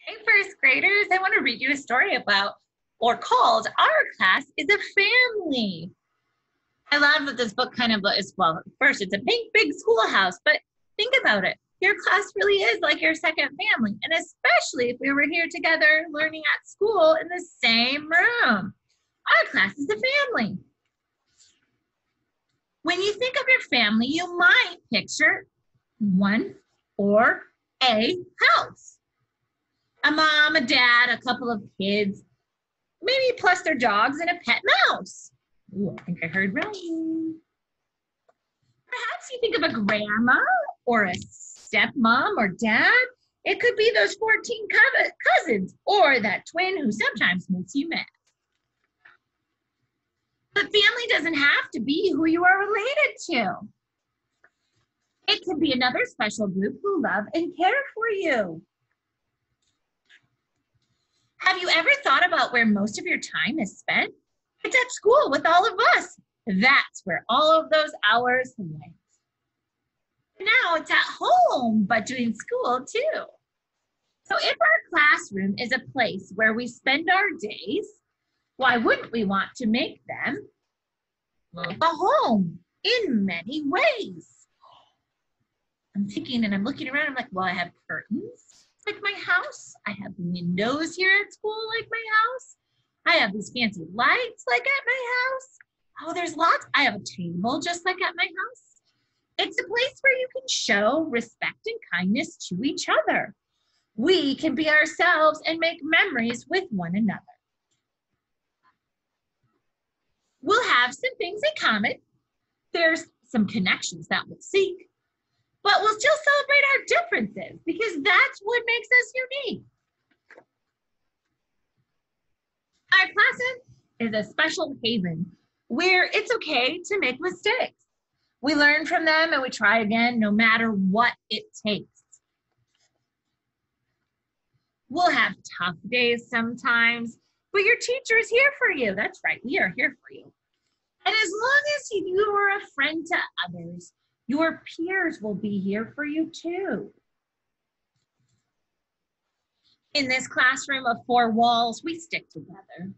Hey, first graders, I want to read you a story about, or called, Our Class is a Family. I love that this book kind of is, well, first, it's a big schoolhouse, but think about it. Your class really is like your second family, and especially if we were here together learning at school in the same room. Our class is a family. When you think of your family, you might picture one or a house. A mom, a dad, a couple of kids, maybe plus their dogs and a pet mouse. Ooh, I think I heard Ryan. Perhaps you think of a grandma or a stepmom or dad. It could be those 14 cousins or that twin who sometimes makes you mad. But family doesn't have to be who you are related to. It could be another special group who love and care for you. Have you ever thought about where most of your time is spent? It's at school with all of us. That's where all of those hours went. Now it's at home, but doing school too. So if our classroom is a place where we spend our days, why wouldn't we want to make them like a home in many ways? I'm thinking and I'm looking around, I'm like, well, I have curtains like my house. I have windows here at school like my house. I have these fancy lights like at my house. Oh, there's lots. I have a table just like at my house. It's a place where you can show respect and kindness to each other. We can be ourselves and make memories with one another. We'll have some things in common. There's some connections that we'll seek, but we'll still celebrate our differences because that's what makes us unique. Our classroom is a special haven where it's okay to make mistakes. We learn from them and we try again no matter what it takes. We'll have tough days sometimes, but your teacher is here for you. That's right, we are here for you. And as long as you are a friend to others, your peers will be here for you too. In this classroom of four walls, we stick together.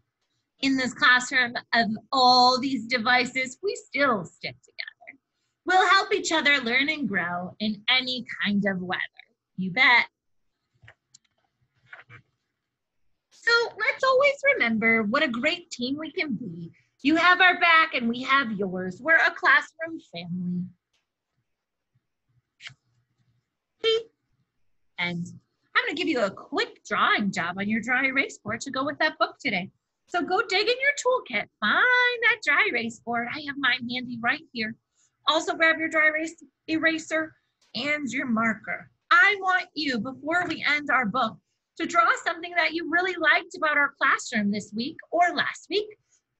In this classroom of all these devices, we still stick together. We'll help each other learn and grow in any kind of weather. You bet. So let's always remember what a great team we can be. You have our back and we have yours. We're a classroom family. And I'm going to give you a quick drawing job on your dry erase board to go with that book today. So go dig in your toolkit, find that dry erase board. I have mine handy right here. Also grab your dry erase eraser and your marker. I want you, before we end our book, to draw something that you really liked about our classroom this week or last week.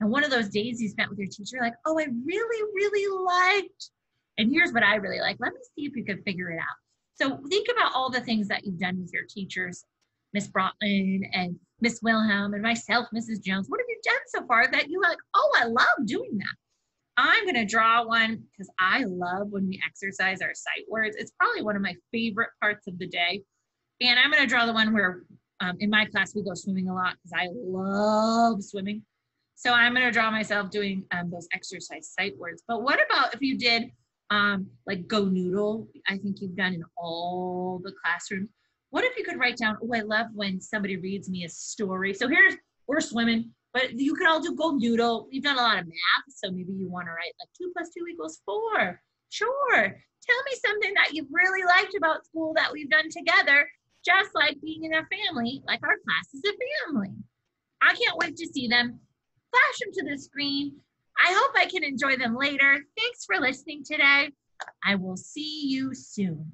And one of those days you spent with your teacher, like, oh, I really liked. And here's what I really like. Let me see if you can figure it out. So think about all the things that you've done with your teachers, Miss Brotman and Miss Wilhelm and myself, Mrs. Jones. What have you done so far that you like, oh, I love doing that? I'm going to draw one because I love when we exercise our sight words. It's probably one of my favorite parts of the day. And I'm going to draw the one where in my class we go swimming a lot because I love swimming. So I'm going to draw myself doing those exercise sight words. But what about if you did like go noodle? I think you've done in all the classrooms. What if you could write down, oh, I love when somebody reads me a story. So we're swimming, but you could all do go noodle. You've done a lot of math, so maybe you want to write like 2 + 2 = 4. Sure. Tell me something that you really liked about school that we've done together, just like being in a family, like our class is a family. I can't wait to see them. Flash them to the screen. I hope I can enjoy them later. Thanks for listening today. I will see you soon.